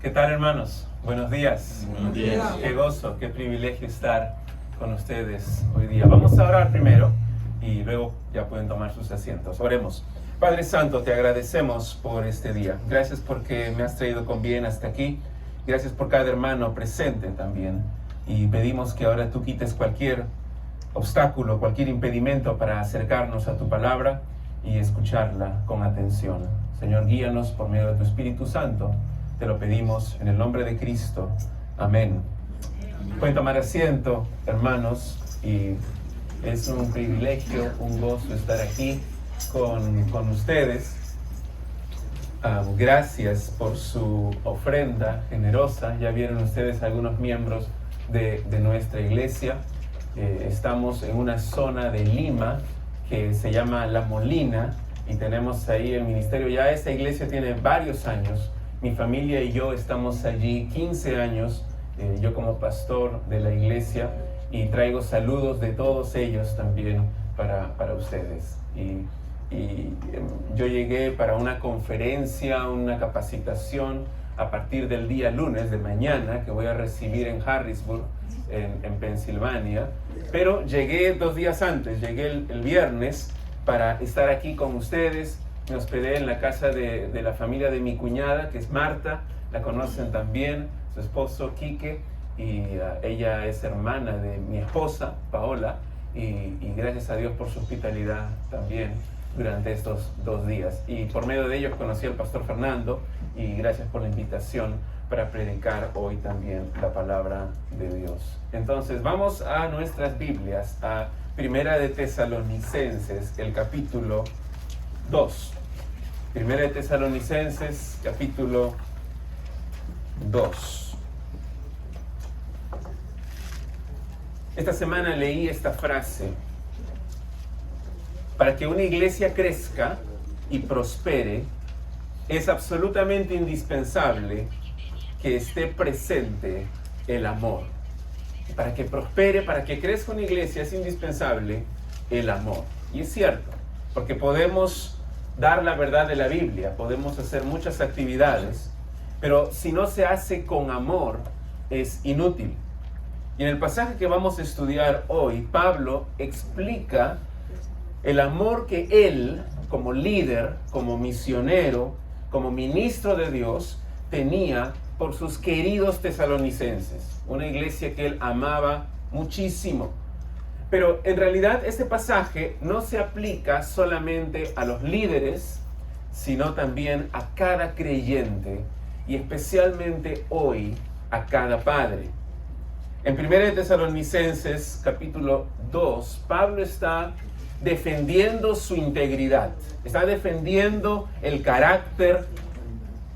¿Qué tal, hermanos? Buenos días. Buenos días. Qué gozo, qué privilegio estar con ustedes hoy día. Vamos a orar primero y luego ya pueden tomar sus asientos. Oremos. Padre Santo, te agradecemos por este día. Gracias porque me has traído con bien hasta aquí. Gracias por cada hermano presente también. Y pedimos que ahora tú quites cualquier obstáculo, cualquier impedimento para acercarnos a tu palabra y escucharla con atención. Señor, guíanos por medio de tu Espíritu Santo. Te lo pedimos en el nombre de Cristo. Amén. Pueden tomar asiento, hermanos, y es un privilegio, un gozo estar aquí con ustedes. Gracias por su ofrenda generosa. Ya vieron ustedes algunos miembros de nuestra iglesia. Estamos en una zona de Lima que se llama La Molina y tenemos ahí el ministerio. Ya esta iglesia tiene varios años. Mi familia y yo estamos allí 15 años, yo como pastor de la iglesia, y traigo saludos de todos ellos también para ustedes. Y yo llegué para una conferencia, una capacitación a partir del día lunes de mañana que voy a recibir en Harrisburg, en Pensilvania, pero llegué 2 días antes, llegué el viernes para estar aquí con ustedes. Me hospedé en la casa de la familia de mi cuñada, que es Marta, la conocen también, su esposo Quique, y ella es hermana de mi esposa, Paola, y gracias a Dios por su hospitalidad también durante estos 2 días. Y por medio de ellos conocí al pastor Fernando, y gracias por la invitación para predicar hoy también la palabra de Dios. Entonces, vamos a nuestras Biblias, a Primera de Tesalonicenses, el capítulo 2. Primera de Tesalonicenses, capítulo 2. Esta semana leí esta frase: para que una iglesia crezca y prospere, es absolutamente indispensable que esté presente el amor. Para que prospere, para que crezca una iglesia, es indispensable el amor. Y es cierto, porque podemos dar la verdad de la Biblia, podemos hacer muchas actividades, pero si no se hace con amor, es inútil. Y en el pasaje que vamos a estudiar hoy, Pablo explica el amor que él, como líder, como misionero, como ministro de Dios, tenía por sus queridos tesalonicenses, una iglesia que él amaba muchísimo. Pero en realidad este pasaje no se aplica solamente a los líderes, sino también a cada creyente y especialmente hoy a cada padre. En 1 Tesalonicenses capítulo 2, Pablo está defendiendo su integridad, está defendiendo el carácter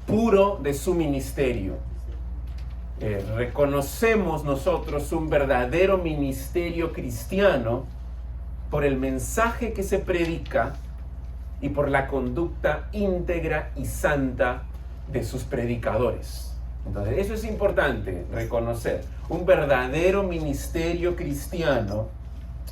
puro de su ministerio. Reconocemos nosotros un verdadero ministerio cristiano por el mensaje que se predica y por la conducta íntegra y santa de sus predicadores. Entonces, eso es importante reconocer. Un verdadero ministerio cristiano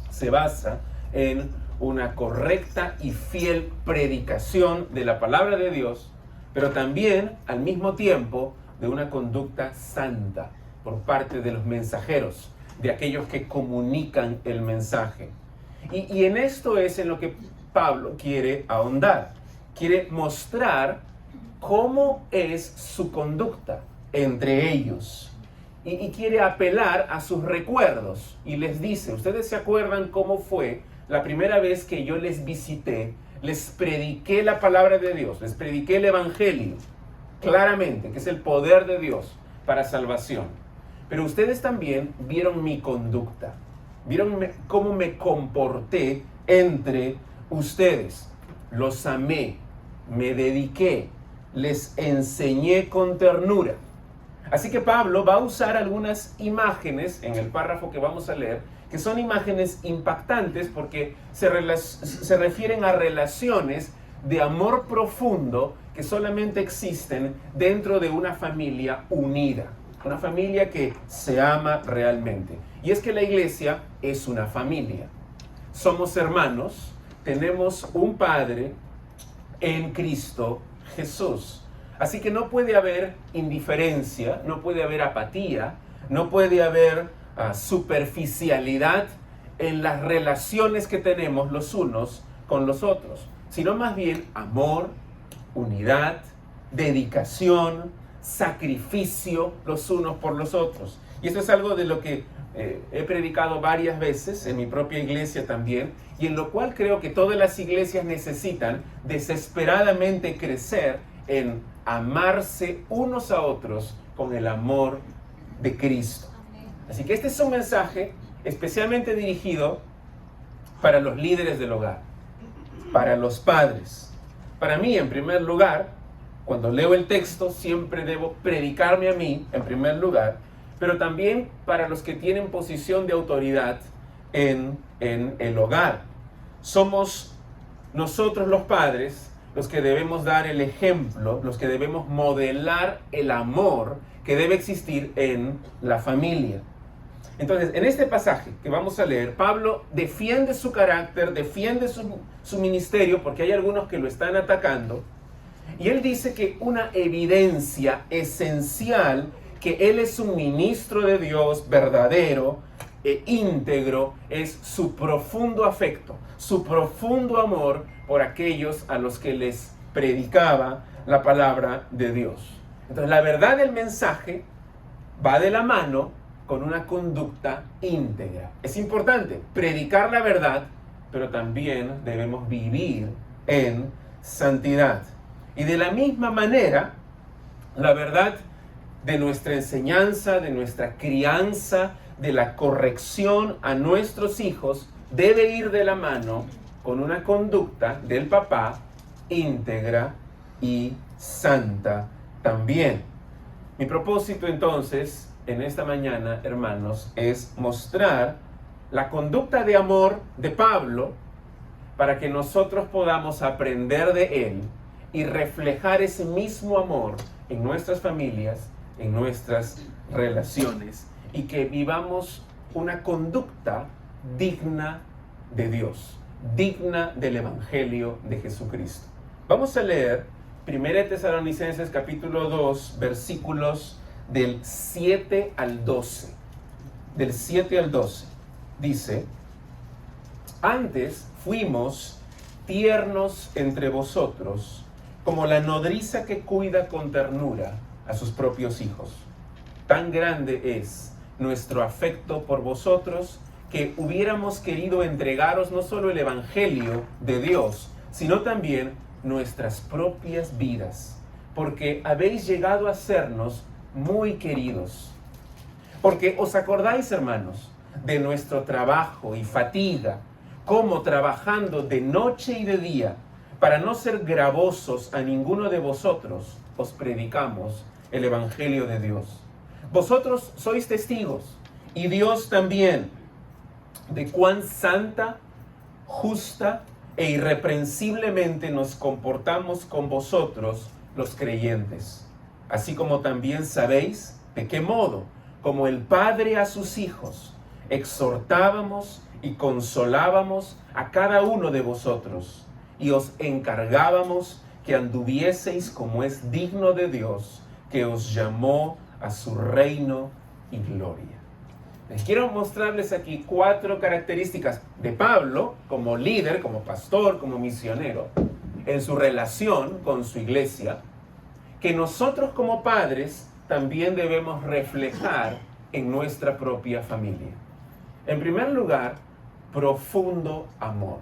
se basa en una correcta y fiel predicación de la palabra de Dios, pero también, al mismo tiempo, de una conducta santa por parte de los mensajeros, de aquellos que comunican el mensaje. Y en esto es en lo que Pablo quiere ahondar. Quiere mostrar cómo es su conducta entre ellos. Y quiere apelar a sus recuerdos. Y les dice, ¿ustedes se acuerdan cómo fue la primera vez que yo les visité? Les prediqué la palabra de Dios, les prediqué el evangelio, claramente, que es el poder de Dios para salvación. Pero ustedes también vieron mi conducta, vieron cómo me comporté entre ustedes. Los amé, me dediqué, les enseñé con ternura. Así que Pablo va a usar algunas imágenes en el párrafo que vamos a leer, que son imágenes impactantes porque se refieren a relaciones de amor profundo que solamente existen dentro de una familia unida, una familia que se ama realmente. Y es que la iglesia es una familia. Somos hermanos, tenemos un Padre en Cristo Jesús. Así que no puede haber indiferencia, no puede haber apatía, no puede haber superficialidad en las relaciones que tenemos los unos con los otros, sino más bien amor, unidad, dedicación, sacrificio los unos por los otros. Y esto es algo de lo que he predicado varias veces en mi propia iglesia también, y en lo cual creo que todas las iglesias necesitan desesperadamente crecer en amarse unos a otros con el amor de Cristo. Así que este es un mensaje especialmente dirigido para los líderes del hogar, para los padres. Para mí, en primer lugar, cuando leo el texto, siempre debo predicarme a mí, en primer lugar, pero también para los que tienen posición de autoridad en el hogar. Somos nosotros los padres los que debemos dar el ejemplo, los que debemos modelar el amor que debe existir en la familia. Entonces, en este pasaje que vamos a leer, Pablo defiende su carácter, defiende su ministerio, porque hay algunos que lo están atacando, y él dice que una evidencia esencial que él es un ministro de Dios verdadero e íntegro es su profundo afecto, su profundo amor por aquellos a los que les predicaba la palabra de Dios. Entonces, la verdad del mensaje va de la mano con una conducta íntegra. Es importante predicar la verdad, pero también debemos vivir en santidad. Y de la misma manera, la verdad de nuestra enseñanza, de nuestra crianza, de la corrección a nuestros hijos, debe ir de la mano con una conducta del papá íntegra y santa también. Mi propósito entonces, en esta mañana, hermanos, es mostrar la conducta de amor de Pablo para que nosotros podamos aprender de él y reflejar ese mismo amor en nuestras familias, en nuestras relaciones, y que vivamos una conducta digna de Dios, digna del Evangelio de Jesucristo. Vamos a leer 1 Tesalonicenses capítulo 2, versículos del 7 al 12. Del 7 al 12. Dice: antes fuimos tiernos entre vosotros, como la nodriza que cuida con ternura a sus propios hijos. Tan grande es nuestro afecto por vosotros que hubiéramos querido entregaros no solo el Evangelio de Dios, sino también nuestras propias vidas, porque habéis llegado a sernos muy queridos. Porque os acordáis, hermanos, de nuestro trabajo y fatiga, como trabajando de noche y de día, para no ser gravosos a ninguno de vosotros, os predicamos el Evangelio de Dios. Vosotros sois testigos, y Dios también, de cuán santa, justa e irreprensiblemente nos comportamos con vosotros los creyentes. Así como también sabéis de qué modo, como el Padre a sus hijos, exhortábamos y consolábamos a cada uno de vosotros, y os encargábamos que anduvieseis como es digno de Dios, que os llamó a su reino y gloria. Les quiero mostrarles aquí 4 características de Pablo como líder, como pastor, como misionero, en su relación con su iglesia, que nosotros como padres también debemos reflejar en nuestra propia familia. En primer lugar, profundo amor.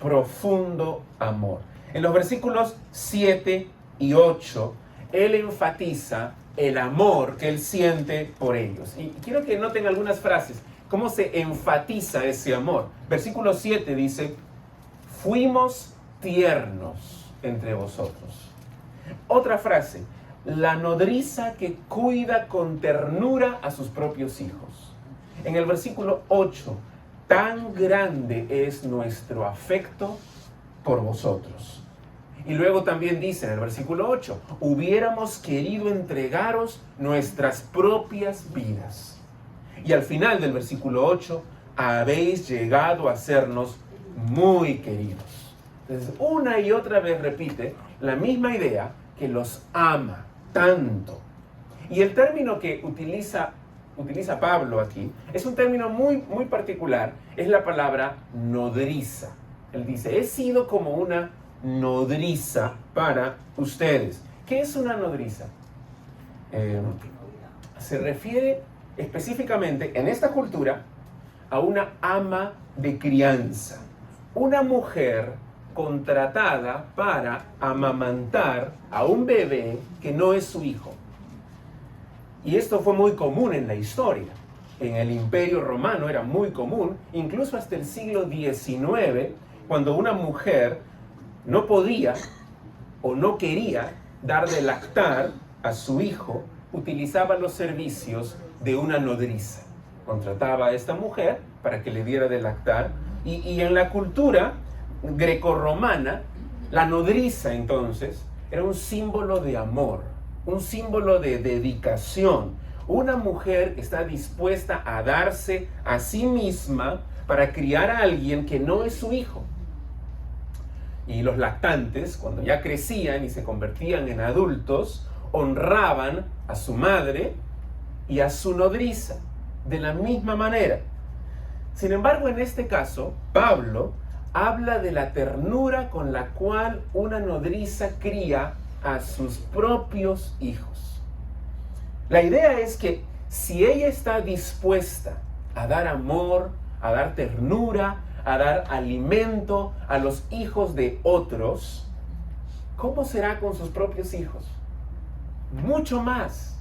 Profundo amor. En los versículos 7 y 8, él enfatiza el amor que él siente por ellos. Y quiero que noten algunas frases, cómo se enfatiza ese amor. Versículo 7 dice: fuimos tiernos entre vosotros. Otra frase: la nodriza que cuida con ternura a sus propios hijos. En el versículo 8, tan grande es nuestro afecto por vosotros. Y luego también dice en el versículo 8, hubiéramos querido entregaros nuestras propias vidas. Y al final del versículo 8, habéis llegado a sernos muy queridos. Entonces, una y otra vez repite la misma idea, que los ama tanto. Y el término que utiliza Pablo aquí es un término muy, muy particular. Es la palabra nodriza. Él dice, he sido como una nodriza para ustedes. ¿Qué es una nodriza? Se refiere específicamente en esta cultura a una ama de crianza, una mujer contratada para amamantar a un bebé que no es su hijo. Y esto fue muy común en la historia. En el Imperio Romano era muy común, incluso hasta el siglo XIX, cuando una mujer no podía o no quería dar de lactar a su hijo, utilizaba los servicios de una nodriza. Contrataba a esta mujer para que le diera de lactar. Y en la cultura grecorromana, la nodriza entonces era un símbolo de amor, un símbolo de dedicación. Una mujer que está dispuesta a darse a sí misma para criar a alguien que no es su hijo. Y los lactantes, cuando ya crecían y se convertían en adultos, honraban a su madre y a su nodriza de la misma manera. Sin embargo, en este caso, Pablo habla de la ternura con la cual una nodriza cría a sus propios hijos. La idea es que si ella está dispuesta a dar amor, a dar ternura, a dar alimento a los hijos de otros, ¿cómo será con sus propios hijos? Mucho más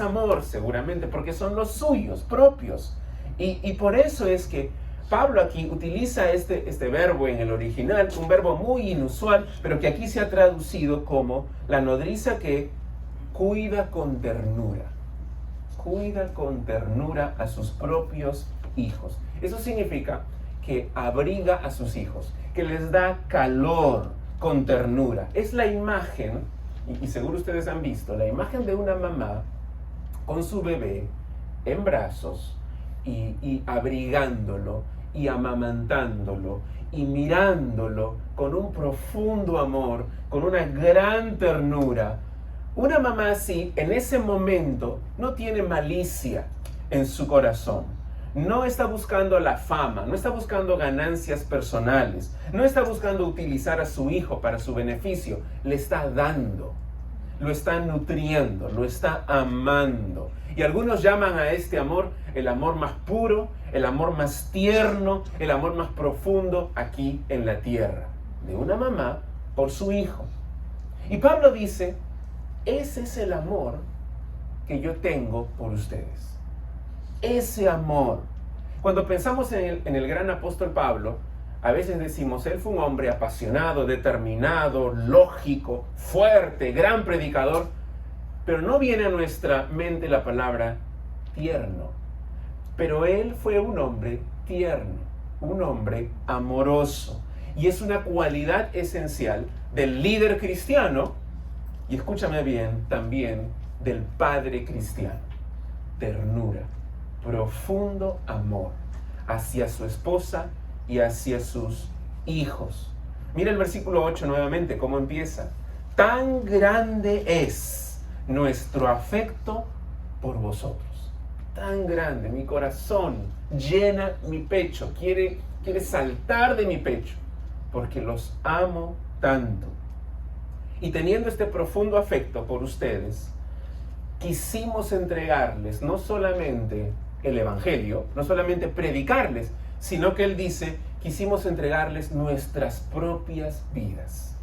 amor seguramente, porque son los suyos propios. Y por eso es que Pablo aquí utiliza este verbo en el original, un verbo muy inusual, pero que aquí se ha traducido como la nodriza que cuida con ternura a sus propios hijos. Eso significa que abriga a sus hijos, que les da calor con ternura. Es la imagen, y seguro ustedes han visto, la imagen de una mamá con su bebé en brazos y abrigándolo y amamantándolo y mirándolo con un profundo amor, con una gran ternura. Una mamá así, en ese momento, no tiene malicia en su corazón. No está buscando la fama, no está buscando ganancias personales, no está buscando utilizar a su hijo para su beneficio. Le está dando, lo está nutriendo, lo está amando. Y algunos llaman a este amor el amor más puro, el amor más tierno, el amor más profundo aquí en la tierra. De una mamá por su hijo. Y Pablo dice, ese es el amor que yo tengo por ustedes. Ese amor. Cuando pensamos en el gran apóstol Pablo, a veces decimos, él fue un hombre apasionado, determinado, lógico, fuerte, gran predicador, pero no viene a nuestra mente la palabra tierno. Pero él fue un hombre tierno, un hombre amoroso. Y es una cualidad esencial del líder cristiano, y escúchame bien, también del padre cristiano. Ternura, profundo amor hacia su esposa y hacia sus hijos. Mira el versículo 8 nuevamente, cómo empieza. Tan grande es nuestro afecto por vosotros. Tan grande, mi corazón llena mi pecho, quiere saltar de mi pecho, porque los amo tanto. Y teniendo este profundo afecto por ustedes, quisimos entregarles no solamente el evangelio, no solamente predicarles, sino que él dice, quisimos entregarles nuestras propias vidas,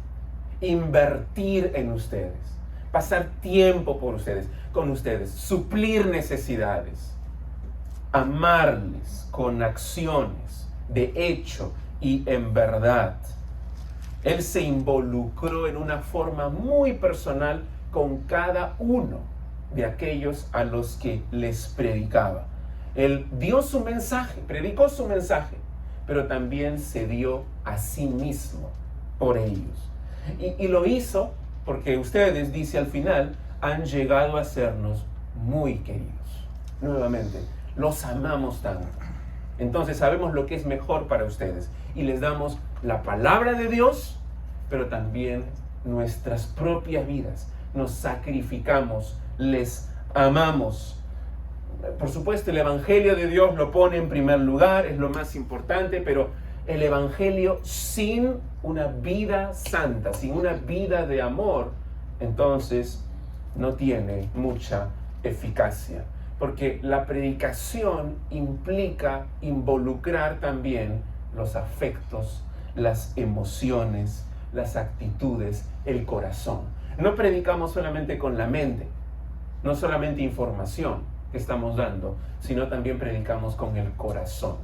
invertir en ustedes, pasar tiempo por ustedes, con ustedes, suplir necesidades, amarles con acciones de hecho y en verdad. Él se involucró en una forma muy personal con cada uno de aquellos a los que les predicaba. Él dio su mensaje, predicó su mensaje, pero también se dio a sí mismo por ellos. Y lo hizo porque ustedes, dice al final, han llegado a sernos muy queridos. Nuevamente, los amamos tanto. Entonces sabemos lo que es mejor para ustedes y les damos la palabra de Dios, pero también nuestras propias vidas, nos sacrificamos, les amamos. Por supuesto, el Evangelio de Dios lo pone en primer lugar, es lo más importante, pero el Evangelio sin una vida santa, sin una vida de amor, entonces no tiene mucha eficacia. Porque la predicación implica involucrar también los afectos, las emociones, las actitudes, el corazón. No predicamos solamente con la mente, no solamente información que estamos dando, sino también predicamos con el corazón,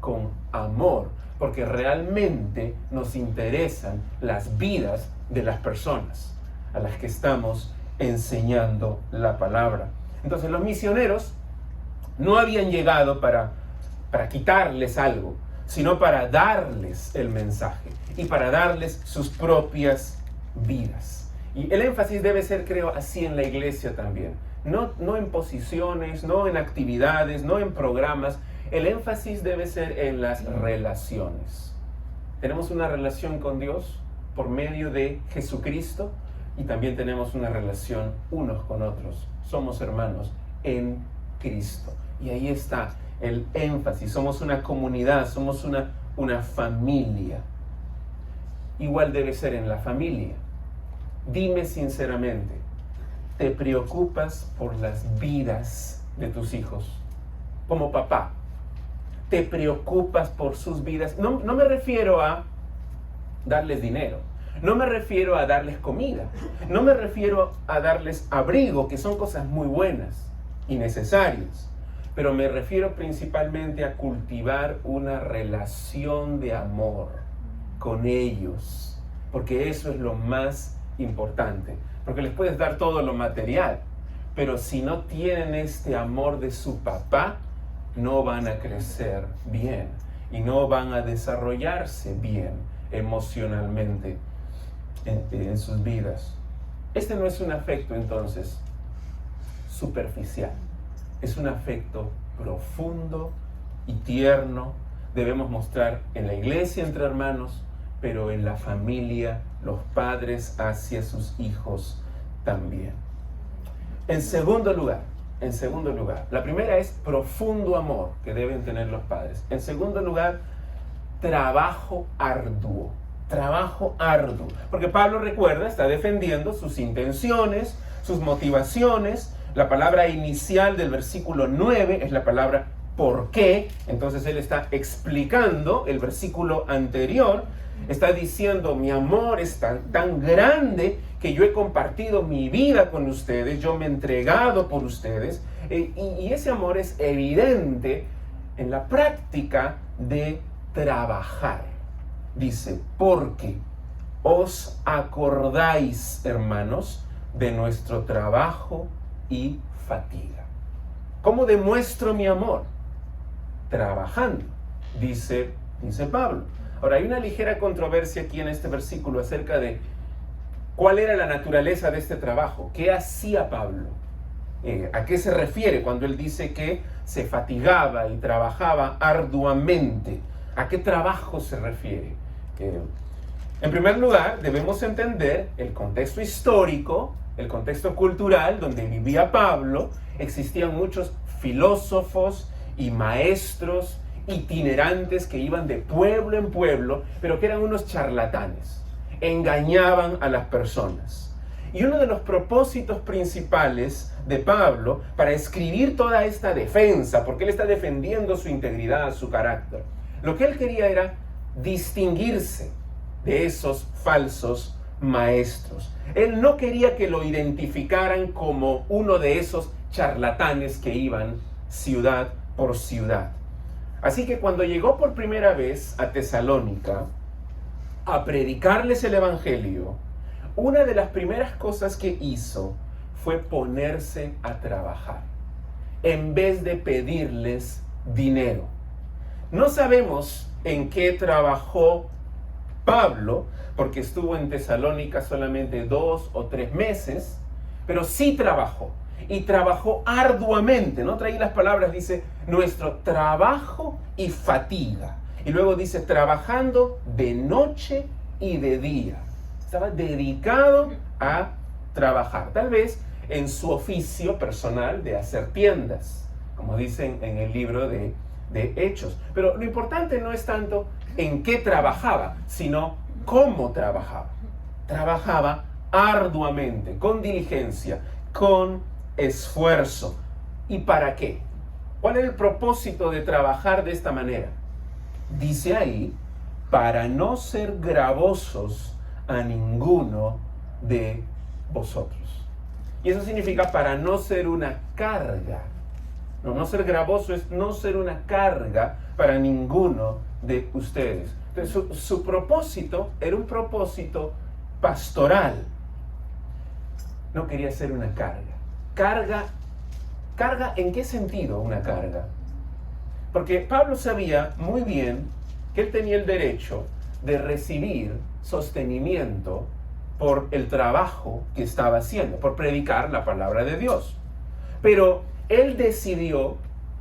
con amor, porque realmente nos interesan las vidas de las personas a las que estamos enseñando la palabra. Entonces los misioneros no habían llegado para quitarles algo, sino para darles el mensaje y para darles sus propias vidas. Y el énfasis debe ser, creo, así en la iglesia también. No en posiciones, no en actividades, no en programas. El énfasis debe ser en las relaciones. Tenemos una relación con Dios por medio de Jesucristo y también tenemos una relación unos con otros. Somos hermanos en Cristo. Y ahí está el énfasis. Somos una comunidad, somos una familia. Igual debe ser en la familia. Dime sinceramente, ¿te preocupas por las vidas de tus hijos? Como papá, ¿te preocupas por sus vidas? No me refiero a darles dinero, no me refiero a darles comida, no me refiero a darles abrigo, que son cosas muy buenas y necesarias, pero me refiero principalmente a cultivar una relación de amor con ellos, porque eso es lo más importante, porque les puedes dar todo lo material, pero si no tienen este amor de su papá, no van a crecer bien y no van a desarrollarse bien emocionalmente en sus vidas. Este no es un afecto entonces superficial, es un afecto profundo y tierno. Debemos mostrar en la iglesia entre hermanos, pero en la familia, los padres hacia sus hijos también. En segundo lugar, la primera es profundo amor que deben tener los padres. En segundo lugar, trabajo arduo. Porque Pablo, recuerda, está defendiendo sus intenciones, sus motivaciones. La palabra inicial del versículo 9 es la palabra ¿por qué? Entonces él está explicando el versículo anterior. Está diciendo, mi amor es tan grande que yo he compartido mi vida con ustedes, yo me he entregado por ustedes, y ese amor es evidente en la práctica de trabajar. Dice, porque os acordáis, hermanos, de nuestro trabajo y fatiga. ¿Cómo demuestro mi amor? Trabajando, dice Pablo. Ahora, hay una ligera controversia aquí en este versículo acerca de cuál era la naturaleza de este trabajo. ¿Qué hacía Pablo? ¿A qué se refiere cuando él dice que se fatigaba y trabajaba arduamente? ¿A qué trabajo se refiere? En primer lugar, debemos entender el contexto histórico, el contexto cultural donde vivía Pablo. Existían muchos filósofos y maestros itinerantes que iban de pueblo en pueblo, pero que eran unos charlatanes, engañaban a las personas. Y uno de los propósitos principales de Pablo para escribir toda esta defensa, porque él está defendiendo su integridad, su carácter, lo que él quería era distinguirse de esos falsos maestros. Él no quería que lo identificaran como uno de esos charlatanes que iban ciudad por ciudad. Así que cuando llegó por primera vez a Tesalónica a predicarles el Evangelio, una de las primeras cosas que hizo fue ponerse a trabajar, en vez de pedirles dinero. No sabemos en qué trabajó Pablo, porque estuvo en Tesalónica solamente 2 o 3 meses, pero sí trabajó. Y trabajó arduamente, no traí las palabras, dice nuestro trabajo y fatiga. Y luego dice trabajando de noche y de día. Estaba dedicado a trabajar, tal vez en su oficio personal de hacer tiendas, como dicen en el libro de Hechos. Pero lo importante no es tanto en qué trabajaba, sino cómo trabajaba. Trabajaba arduamente, con diligencia, con esfuerzo. ¿Y para qué? ¿Cuál era el propósito de trabajar de esta manera? Dice ahí, para no ser gravosos a ninguno de vosotros. Y eso significa para no ser una carga. No ser gravoso es no ser una carga para ninguno de ustedes. Entonces, su propósito era un propósito pastoral. No quería ser una carga. ¿Carga en qué sentido una carga? Porque Pablo sabía muy bien que él tenía el derecho de recibir sostenimiento por el trabajo que estaba haciendo, por predicar la palabra de Dios. Pero él decidió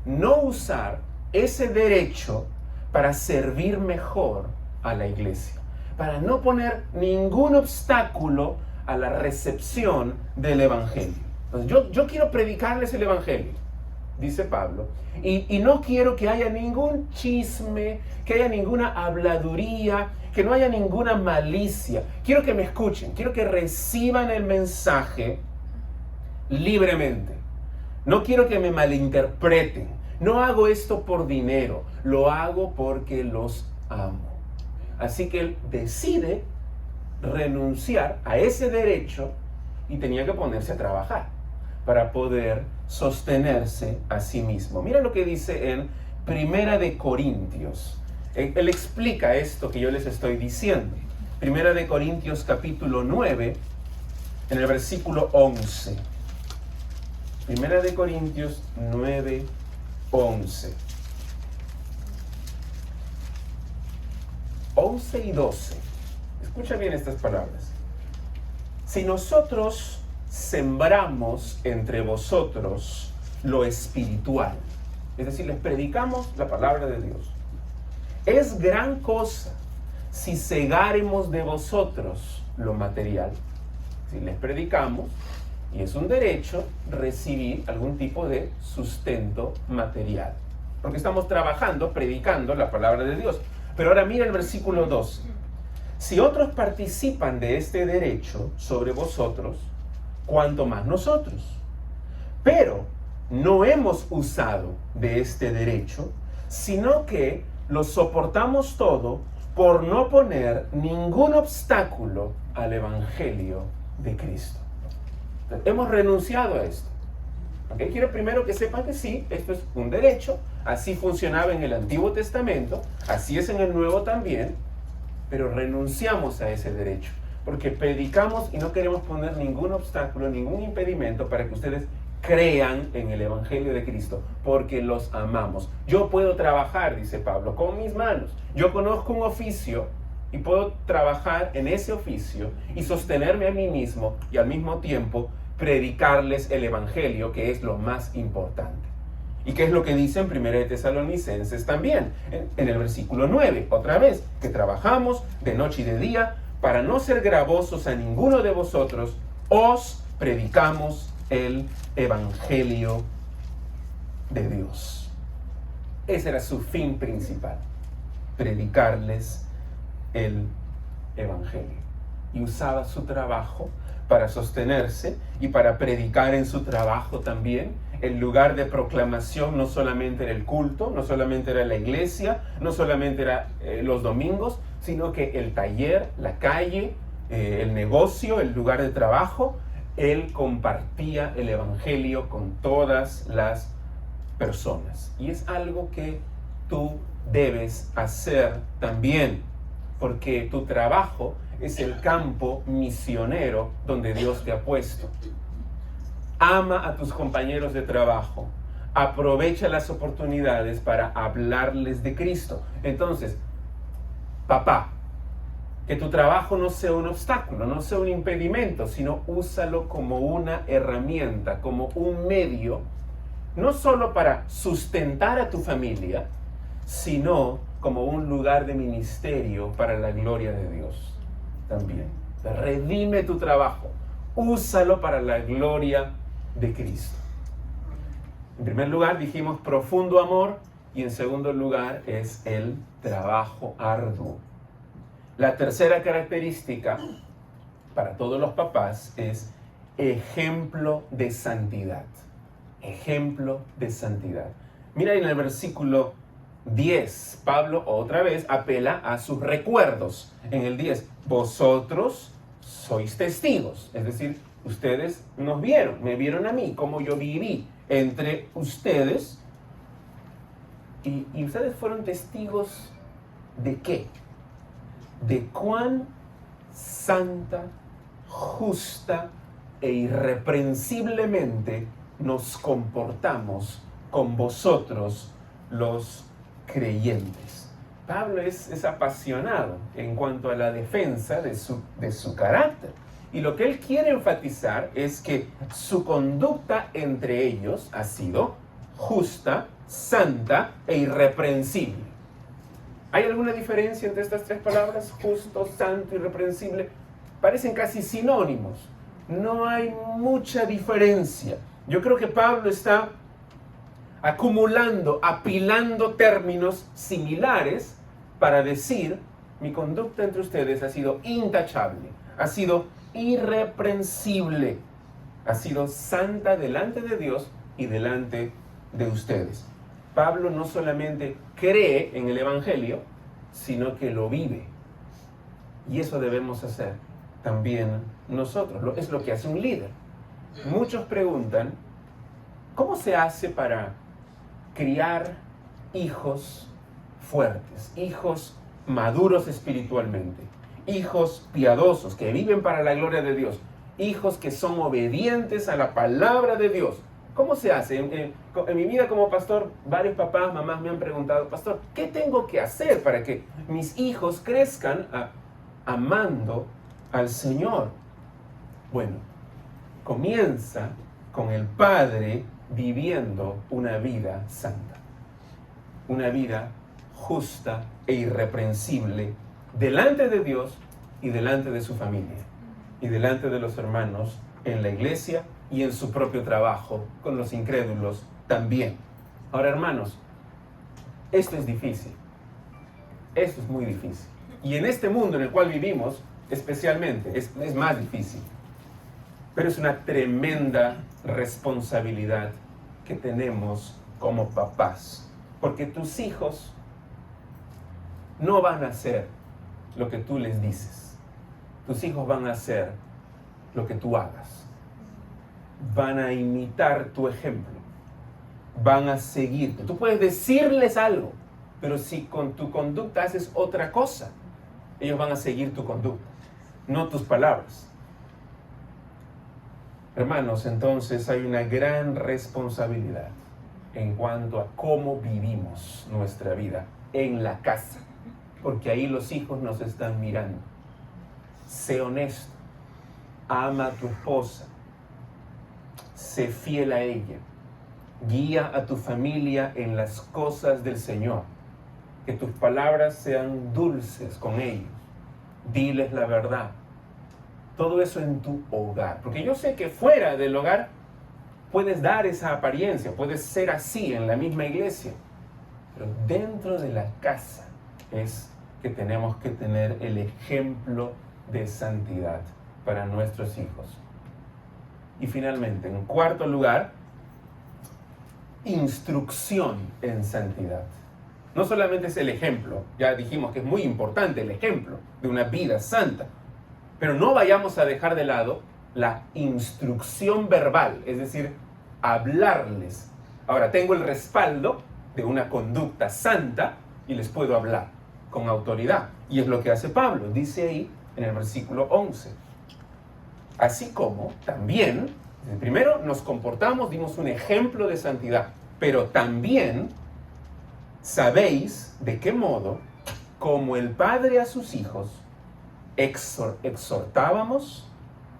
no usar ese derecho para servir mejor a la iglesia, para no poner ningún obstáculo a la recepción del evangelio. Entonces, yo quiero predicarles el evangelio, dice Pablo, y no quiero que haya ningún chisme, que haya ninguna habladuría, que no haya ninguna malicia. Quiero que me escuchen, quiero que reciban el mensaje libremente. No quiero que me malinterpreten. No hago esto por dinero, lo hago porque los amo. Así que él decide renunciar a ese derecho y tenía que ponerse a trabajar para poder sostenerse a sí mismo. Mira lo que dice en Primera de Corintios. Él explica esto que yo les estoy diciendo. Primera de Corintios capítulo 9, en el versículo 11. Primera de Corintios 9, 11. 11 y 12. Escucha bien estas palabras. Si nosotros sembramos entre vosotros lo espiritual, es decir, les predicamos la palabra de Dios, es gran cosa si cegáremos de vosotros lo material. Si les predicamos, y es un derecho recibir algún tipo de sustento material, porque estamos trabajando, predicando la palabra de Dios. Pero ahora mira el versículo 12. Si otros participan de este derecho sobre vosotros, cuanto más nosotros. Pero no hemos usado de este derecho, sino que lo soportamos todo por no poner ningún obstáculo al evangelio de Cristo. Hemos renunciado a esto. ¿Okay? Quiero primero que sepan que sí, esto es un derecho, así funcionaba en el Antiguo Testamento, así es en el Nuevo también, pero renunciamos a ese derecho, porque predicamos y no queremos poner ningún obstáculo, ningún impedimento para que ustedes crean en el Evangelio de Cristo, porque los amamos. Yo puedo trabajar, dice Pablo, con mis manos. Yo conozco un oficio y puedo trabajar en ese oficio y sostenerme a mí mismo y al mismo tiempo predicarles el Evangelio, que es lo más importante. ¿Y qué es lo que dice en 1 de Tesalonicenses también? En el versículo 9, otra vez, que trabajamos de noche y de día para no ser gravosos a ninguno de vosotros, os predicamos el Evangelio de Dios. Ese era su fin principal, predicarles el Evangelio. Y usaba su trabajo para sostenerse y para predicar en su trabajo también. El lugar de proclamación no solamente era el culto, no solamente era la iglesia, no solamente era los domingos, sino que el taller, la calle, el negocio, el lugar de trabajo, él compartía el evangelio con todas las personas. Y es algo que tú debes hacer también, porque tu trabajo es el campo misionero donde Dios te ha puesto. Ama a tus compañeros de trabajo. Aprovecha las oportunidades para hablarles de Cristo. Entonces, papá, que tu trabajo no sea un obstáculo, no sea un impedimento, sino úsalo como una herramienta, como un medio, no solo para sustentar a tu familia, sino como un lugar de ministerio para la gloria de Dios también. Redime tu trabajo. Úsalo para la gloria de Cristo. En primer lugar dijimos profundo amor y en segundo lugar es el trabajo arduo. La tercera característica para todos los papás es ejemplo de santidad. Ejemplo de santidad. Mira en el versículo 10, Pablo otra vez apela a sus recuerdos. En el 10, vosotros sois testigos, es decir, ustedes nos vieron, me vieron a mí, cómo yo viví entre ustedes. ¿Y ustedes fueron testigos de qué? De cuán santa, justa e irreprensiblemente nos comportamos con vosotros los creyentes. Pablo es apasionado en cuanto a la defensa de su carácter. Y lo que él quiere enfatizar es que su conducta entre ellos ha sido justa, santa e irreprensible. ¿Hay alguna diferencia entre estas tres palabras? Justo, santo, irreprensible. Parecen casi sinónimos. No hay mucha diferencia. Yo creo que Pablo está acumulando, apilando términos similares para decir, mi conducta entre ustedes ha sido intachable, ha sido irreprensible, ha sido santa delante de Dios y delante de ustedes. Pablo no solamente cree en el Evangelio, sino que lo vive. Y eso debemos hacer también nosotros. Es lo que hace un líder. Muchos preguntan, ¿cómo se hace para criar hijos fuertes, hijos maduros espiritualmente, hijos piadosos que viven para la gloria de Dios, hijos que son obedientes a la palabra de Dios? ¿Cómo se hace? En mi vida como pastor, varios papás, mamás me han preguntado, pastor, ¿qué tengo que hacer para que mis hijos crezcan amando al Señor? Bueno, comienza con el padre viviendo una vida santa, una vida justa e irreprensible delante de Dios y delante de su familia y delante de los hermanos en la iglesia y en su propio trabajo con los incrédulos también. Ahora, hermanos, esto es difícil. Esto es muy difícil. Y en este mundo en el cual vivimos, especialmente, es más difícil. Pero es una tremenda responsabilidad que tenemos como papás. Porque tus hijos no van a hacer lo que tú les dices. Tus hijos van a hacer lo que tú hagas. Van a imitar tu ejemplo. Van a seguirte. Tú puedes decirles algo, pero si con tu conducta haces otra cosa, ellos van a seguir tu conducta, no tus palabras. Hermanos, entonces hay una gran responsabilidad en cuanto a cómo vivimos nuestra vida en la casa, porque ahí los hijos nos están mirando. Sé honesto, ama a tu esposa, sé fiel a ella, guía a tu familia en las cosas del Señor, que tus palabras sean dulces con ellos, diles la verdad. Todo eso en tu hogar, porque yo sé que fuera del hogar puedes dar esa apariencia, puedes ser así en la misma iglesia, pero dentro de la casa es que tenemos que tener el ejemplo de santidad para nuestros hijos. Y finalmente, en cuarto lugar, instrucción en santidad. No solamente es el ejemplo, ya dijimos que es muy importante el ejemplo de una vida santa, pero no vayamos a dejar de lado la instrucción verbal, es decir, hablarles. Ahora, tengo el respaldo de una conducta santa y les puedo hablar con autoridad. Y es lo que hace Pablo, dice ahí en el versículo 11. Así como también, primero nos comportamos, dimos un ejemplo de santidad, pero también sabéis de qué modo, como el Padre a sus hijos, exhortábamos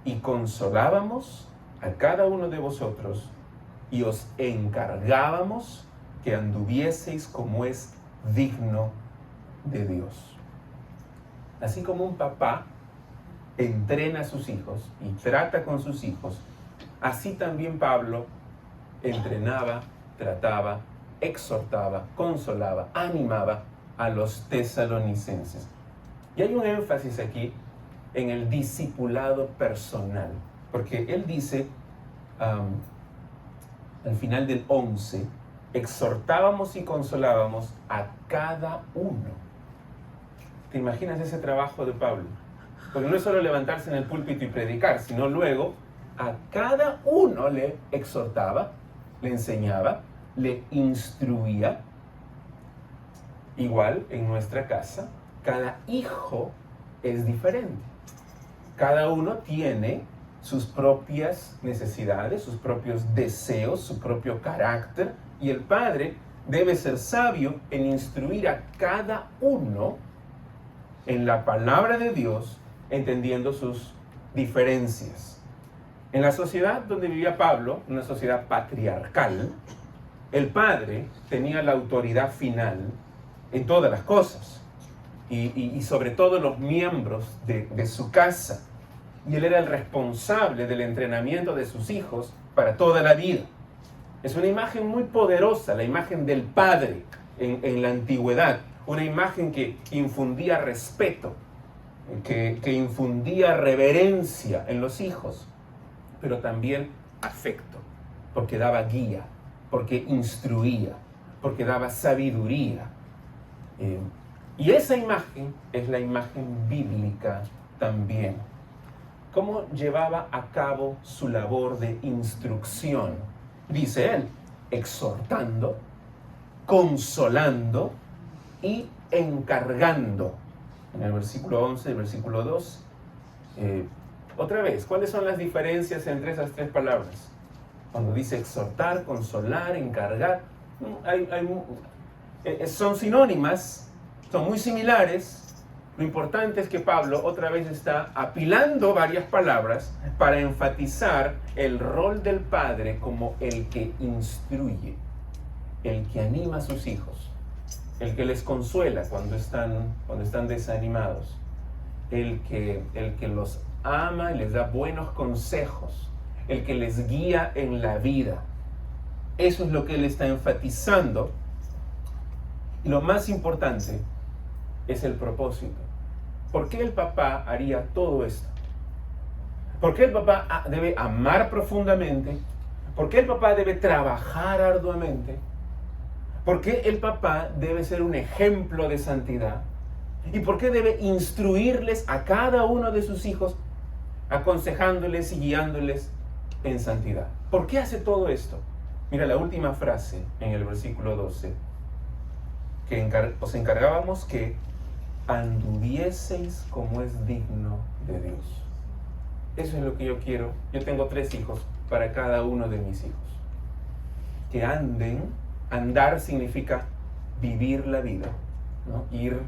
y consolábamos a cada uno de vosotros y os encargábamos que anduvieseis como es digno de Dios. Así como un papá entrena a sus hijos y trata con sus hijos, así también Pablo entrenaba, trataba, exhortaba, consolaba, animaba a los tesalonicenses. Y hay un énfasis aquí en el discipulado personal, porque él dice al final del 11, exhortábamos y consolábamos a cada uno. ¿Te imaginas ese trabajo de Pablo? Porque no es solo levantarse en el púlpito y predicar, sino luego a cada uno le exhortaba, le enseñaba, le instruía. Igual en nuestra casa, cada hijo es diferente. Cada uno tiene sus propias necesidades, sus propios deseos, su propio carácter, y el padre debe ser sabio en instruir a cada uno en la palabra de Dios, entendiendo sus diferencias. En la sociedad donde vivía Pablo, una sociedad patriarcal, el padre tenía la autoridad final en todas las cosas, y sobre todo los miembros de su casa. Y él era el responsable del entrenamiento de sus hijos para toda la vida. Es una imagen muy poderosa, la imagen del padre en la antigüedad. Una imagen que infundía respeto, que infundía reverencia en los hijos, pero también afecto, porque daba guía, porque instruía, porque daba sabiduría. Y esa imagen es la imagen bíblica también. ¿Cómo llevaba a cabo su labor de instrucción? Dice él, exhortando, consolando y encargando. En el versículo 11 y el versículo 2. Otra vez, ¿cuáles son las diferencias entre esas tres palabras? Cuando dice exhortar, consolar, encargar, son sinónimas, son muy similares. Lo importante es que Pablo otra vez está apilando varias palabras para enfatizar el rol del padre como el que instruye, el que anima a sus hijos, el que les consuela cuando están desanimados, el que los ama y les da buenos consejos, el que les guía en la vida. Eso es lo que él está enfatizando. Y lo más importante es el propósito. ¿Por qué el papá haría todo esto? ¿Por qué el papá debe amar profundamente? ¿Por qué el papá debe trabajar arduamente? ¿Por qué el papá debe ser un ejemplo de santidad? ¿Y por qué debe instruirles a cada uno de sus hijos, aconsejándoles y guiándoles en santidad? ¿Por qué hace todo esto? Mira la última frase en el versículo 12, que os encargábamos que anduvieseis como es digno de Dios. Eso es lo que yo quiero. Yo tengo 3 hijos para cada uno de mis hijos. Que anden. Andar significa vivir la vida, ¿no? Ir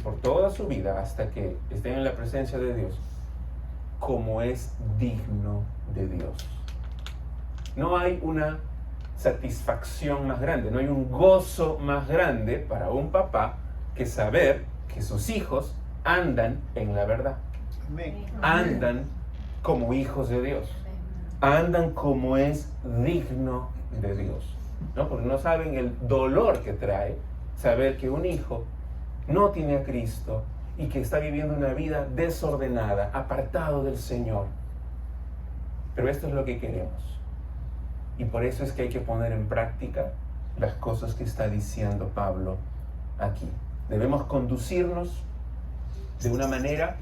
por toda su vida hasta que estén en la presencia de Dios como es digno de Dios. No hay una satisfacción más grande, no hay un gozo más grande para un papá que saber que sus hijos andan en la verdad. Andan como hijos de Dios. Andan como es digno de Dios. ¿No? Porque no saben el dolor que trae saber que un hijo no tiene a Cristo y que está viviendo una vida desordenada, apartado del Señor. Pero esto es lo que queremos. Y por eso es que hay que poner en práctica las cosas que está diciendo Pablo aquí. Debemos conducirnos de una manera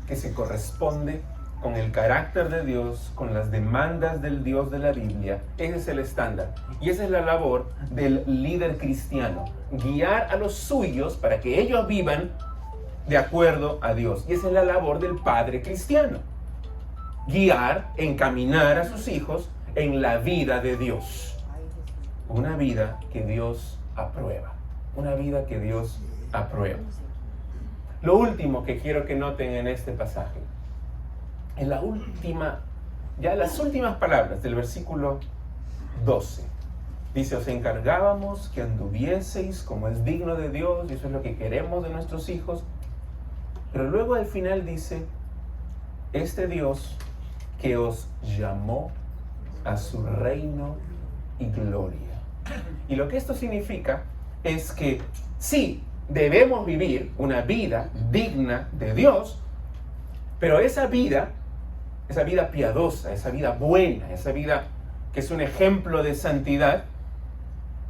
que se corresponde con el carácter de Dios, con las demandas del Dios de la Biblia. Ese es el estándar. Y esa es la labor del líder cristiano. Guiar a los suyos para que ellos vivan de acuerdo a Dios. Y esa es la labor del padre cristiano. Guiar, encaminar a sus hijos en la vida de Dios. Una vida que Dios aprueba. Una vida que Dios aprueba. Lo último que quiero que noten en este pasaje, en las últimas palabras del versículo 12, dice, os encargábamos que anduvieseis como es digno de Dios, y eso es lo que queremos de nuestros hijos. Pero luego al final dice, este Dios que os llamó a su reino y gloria. Y lo que esto significa es que sí, debemos vivir una vida digna de Dios, pero esa vida piadosa, esa vida buena, esa vida que es un ejemplo de santidad,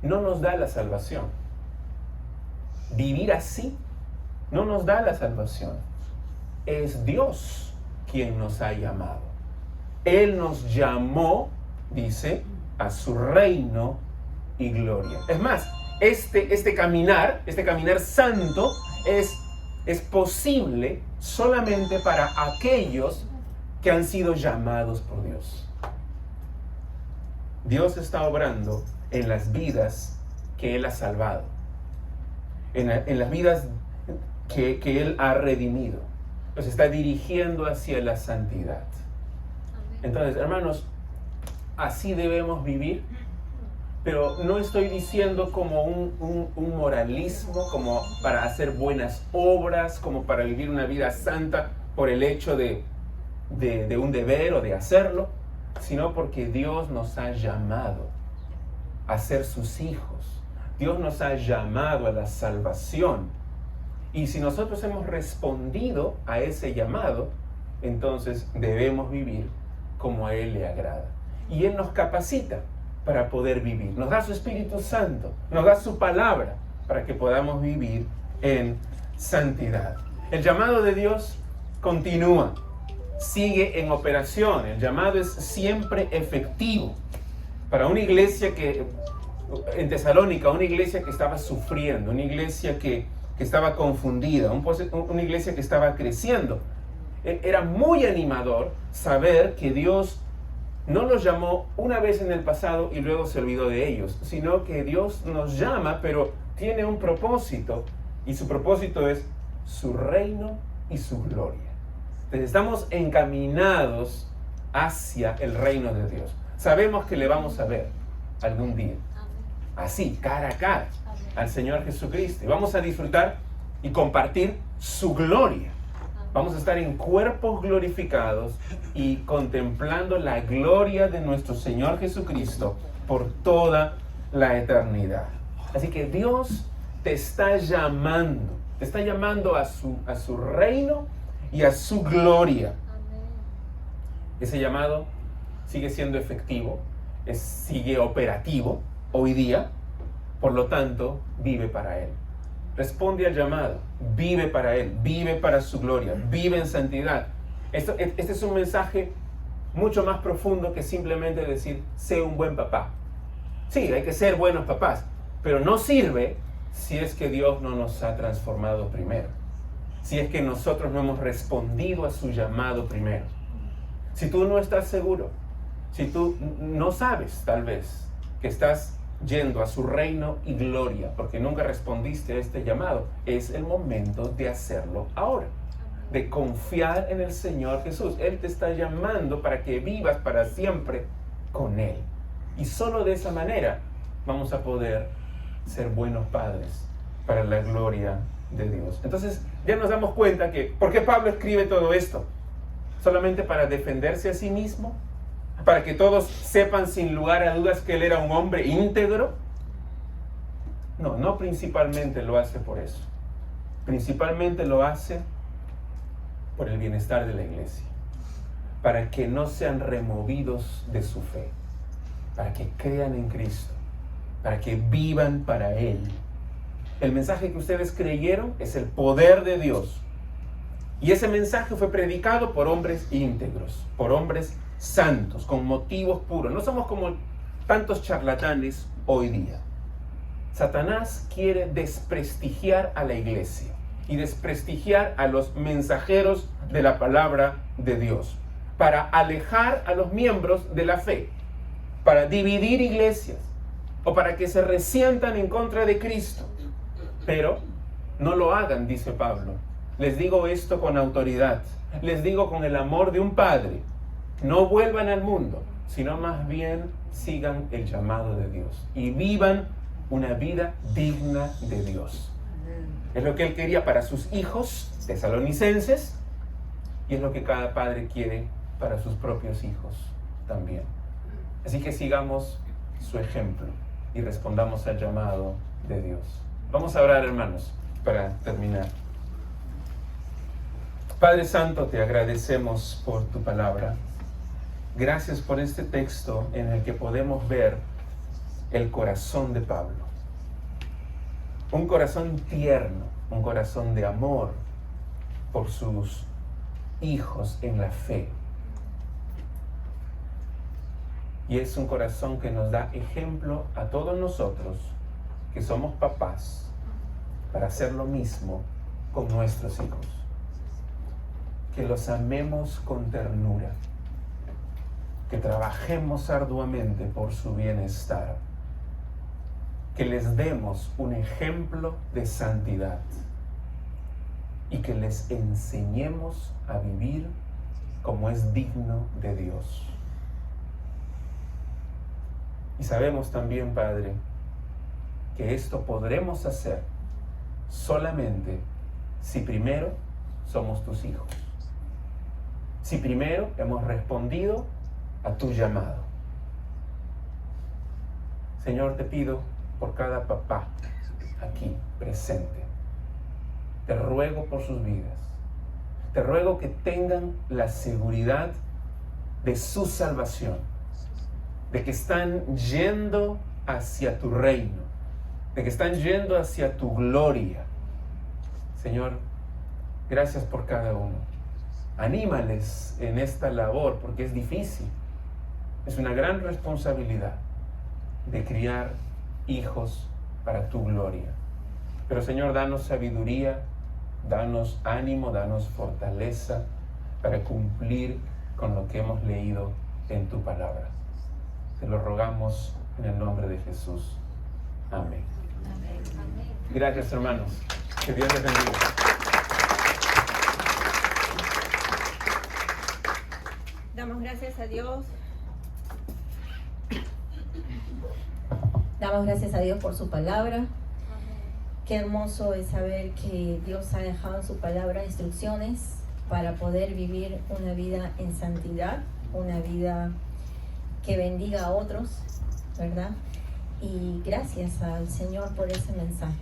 no nos da la salvación. Vivir así no nos da la salvación. Es Dios quien nos ha llamado. Él nos llamó, dice, a su reino y gloria. Es más, este caminar santo es posible solamente para aquellos que han sido llamados por Dios. Dios está obrando en las vidas que Él ha salvado, en las vidas que Él ha redimido. Los está dirigiendo hacia la santidad. Entonces, hermanos, así debemos vivir, pero no estoy diciendo como un moralismo, como para hacer buenas obras, como para vivir una vida santa por el hecho de un deber o de hacerlo, sino porque Dios nos ha llamado a ser sus hijos. Dios nos ha llamado a la salvación. Y si nosotros hemos respondido a ese llamado, entonces debemos vivir como a Él le agrada. Y Él nos capacita para poder vivir. Nos da su Espíritu Santo, nos da su palabra para que podamos vivir en santidad. El llamado de Dios continúa, sigue en operación. El llamado es siempre efectivo. Para una iglesia en Tesalónica, una iglesia que estaba sufriendo, una iglesia que estaba confundida, una iglesia que estaba creciendo, era muy animador saber que Dios no los llamó una vez en el pasado y luego se olvidó de ellos, sino que Dios nos llama, pero tiene un propósito, y su propósito es su reino y su gloria. Entonces estamos encaminados hacia el reino de Dios. Sabemos que le vamos a ver algún día, así, cara a cara, al Señor Jesucristo, y vamos a disfrutar y compartir su gloria. Vamos a estar en cuerpos glorificados y contemplando la gloria de nuestro Señor Jesucristo por toda la eternidad. Así que Dios te está llamando a su reino y a su gloria. Ese llamado sigue siendo efectivo, sigue operativo hoy día, por lo tanto, vive para Él. Responde al llamado, vive para Él, vive para su gloria, vive en santidad. Este es un mensaje mucho más profundo que simplemente decir, sé un buen papá. Sí, hay que ser buenos papás, pero no sirve si es que Dios no nos ha transformado primero. Si es que nosotros no hemos respondido a su llamado primero. Si tú no estás seguro, si tú no sabes tal vez que estás yendo a su reino y gloria, porque nunca respondiste a este llamado, es el momento de hacerlo ahora, de confiar en el Señor Jesús. Él te está llamando para que vivas para siempre con Él. Y solo de esa manera vamos a poder ser buenos padres para la gloria de Dios. Entonces ya nos damos cuenta que, ¿por qué Pablo escribe todo esto? ¿Solamente para defenderse a sí mismo? ¿Para que todos sepan sin lugar a dudas que él era un hombre íntegro? No principalmente lo hace por eso. Principalmente lo hace por el bienestar de la iglesia. Para que no sean removidos de su fe. Para que crean en Cristo. Para que vivan para Él. El mensaje que ustedes creyeron es el poder de Dios. Y ese mensaje fue predicado por hombres íntegros, por hombres santos, con motivos puros. No somos como tantos charlatanes hoy día. Satanás quiere desprestigiar a la iglesia y desprestigiar a los mensajeros de la palabra de Dios, para alejar a los miembros de la fe, para dividir iglesias o para que se resientan en contra de Cristo. Pero no lo hagan, dice Pablo. Les digo esto con autoridad, les digo con el amor de un padre. No vuelvan al mundo, sino más bien sigan el llamado de Dios y vivan una vida digna de Dios. Es lo que él quería para sus hijos tesalonicenses Y es lo que cada padre quiere para sus propios hijos también. Así que sigamos su ejemplo y respondamos al llamado de Dios. Vamos a orar, hermanos, para terminar. Padre Santo, te agradecemos por tu palabra. Gracias por este texto en el que podemos ver el corazón de Pablo. Un corazón tierno, un corazón de amor por sus hijos en la fe. Y es un corazón que nos da ejemplo a todos nosotros que somos papás para hacer lo mismo con nuestros hijos. Que los amemos con ternura, que trabajemos arduamente por su bienestar, que les demos un ejemplo de santidad y que les enseñemos a vivir como es digno de Dios. Y sabemos también, Padre, que esto podremos hacer solamente si primero somos tus hijos. Si primero hemos respondido a tu llamado. Señor, te pido por cada papá aquí presente. Te ruego por sus vidas. Te ruego que tengan la seguridad de su salvación, de que están yendo hacia tu reino, de que están yendo hacia tu gloria. Señor, gracias por cada uno. Anímales en esta labor, porque es difícil. Es una gran responsabilidad de criar hijos para tu gloria. Pero Señor, danos sabiduría, danos ánimo, danos fortaleza para cumplir con lo que hemos leído en tu palabra. Te lo rogamos en el nombre de Jesús. Amén. Gracias, hermanos. Que Dios les bendiga. Damos gracias a Dios. Damos gracias a Dios por su palabra. Qué hermoso es saber que Dios ha dejado en su palabra instrucciones para poder vivir una vida en santidad, una vida que bendiga a otros, ¿verdad? Y gracias al Señor por ese mensaje.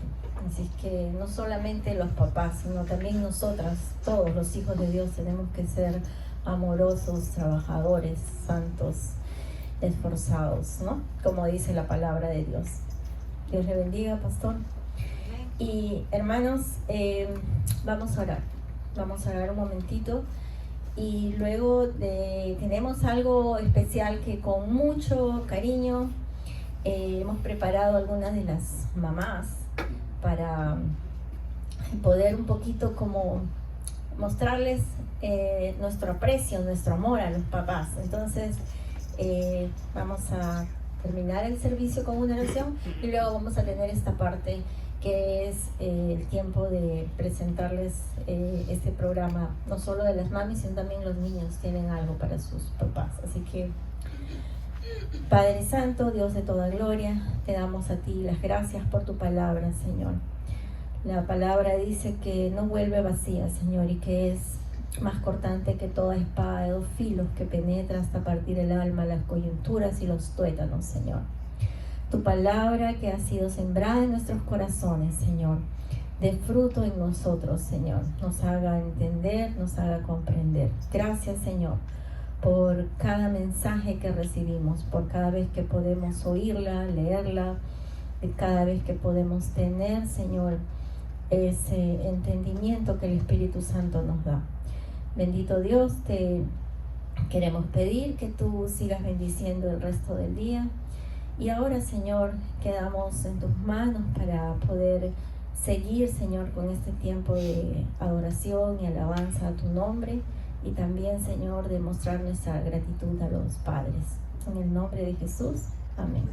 Así que no solamente los papás, sino también nosotras, todos los hijos de Dios, tenemos que ser amorosos, trabajadores, santos, esforzados, ¿no? Como dice la palabra de Dios. Dios le bendiga, pastor. Y hermanos, vamos a orar un momentito. Y luego tenemos algo especial que con mucho cariño hemos preparado algunas de las mamás para poder un poquito como mostrarles nuestro aprecio, nuestro amor a los papás. Entonces vamos a terminar el servicio con una oración y luego vamos a tener esta parte que es el tiempo de presentarles este programa, no solo de las mamis, sino también los niños tienen algo para sus papás. Así que, Padre Santo, Dios de toda gloria, te damos a ti las gracias por tu palabra, Señor. La palabra dice que no vuelve vacía, Señor, y que es más cortante que toda espada de dos filos, que penetra hasta partir el alma, las coyunturas y los tuétanos, Señor. Tu palabra que ha sido sembrada en nuestros corazones, Señor, de fruto en nosotros, Señor, nos haga entender, nos haga comprender. Gracias, Señor, por cada mensaje que recibimos, por cada vez que podemos oírla, leerla, y cada vez que podemos tener, Señor, ese entendimiento que el Espíritu Santo nos da. Bendito Dios, te queremos pedir que tú sigas bendiciendo el resto del día. Y ahora, Señor, quedamos en tus manos para poder seguir, Señor, con este tiempo de adoración y alabanza a tu nombre. Y también, Señor, demostrar nuestra gratitud a los padres. En el nombre de Jesús. Amén.